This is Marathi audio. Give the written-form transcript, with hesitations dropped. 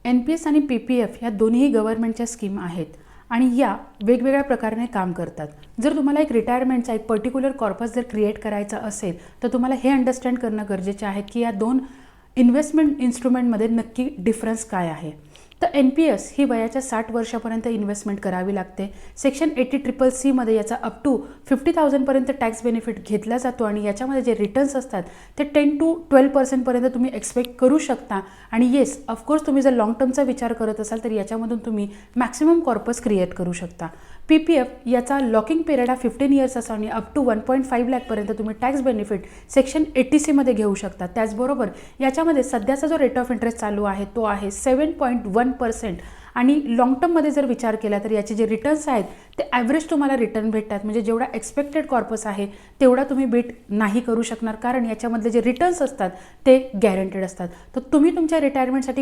NPS आणि PPF ह्या दोन्ही गव्हर्नमेंटच्या स्कीम आहेत आणि या वेगवेगळ्या प्रकाराने काम करतात. जर तुम्हाला एक रिटायरमेंटचा एक पर्टिक्युलर कॉर्पस जर क्रिएट करायचा असेल तर तुम्हाला हे अंडरस्टँड करणं गरजेचे आहे की या दोन इन्व्हेस्टमेंट इन्स्ट्रुमेंटमध्ये नक्की डिफरन्स काय आहे. तर NPS ही वयाच्या 60 वर्षापर्यंत इन्व्हेस्टमेंट करावी लागते. सेक्शन 80CCC मध्ये याचा अप टू 50,000 पर्यंत टॅक्स बेनिफिट घेतला जातो आणि याच्यामध्ये जे रिटर्न्स असतात ते 10 to 12% पर्यंत तुम्ही एक्सपेक्ट करू शकता. आणि येस, ऑफकोर्स तुम्ही जर लॉंग टर्मचा विचार करत असाल तर याच्यामधून तुम्ही मॅक्सिमम कॉर्पस क्रिएट करू शकता. PPF याचा लॉकिंग पिरियड हा 15 इयर्स असा आणि अप टू 1.5 लाख पर्यंत तुम्ही टॅक्स बेनिफिट सेक्शन 80C मध्ये घेऊ शकता. त्याचबरोबर याच्यामध्ये सध्याचा जो रेट ऑफ इंटरेस्ट चालू आहे तो आहे 7.1% आणि लॉंग टर्ममध्ये जर विचार केला तर याचे जे रिटर्न्स आहेत ते ॲव्हरेज तुम्हाला रिटर्न भेटतात. म्हणजे जेवढा एक्सपेक्टेड कॉर्पस आहे तेवढा तुम्ही बीट नाही करू शकणार, कारण याच्यामधले जे रिटर्न्स असतात ते गॅरंटेड असतात. तर तुम्ही तुमच्या रिटायरमेंटसाठी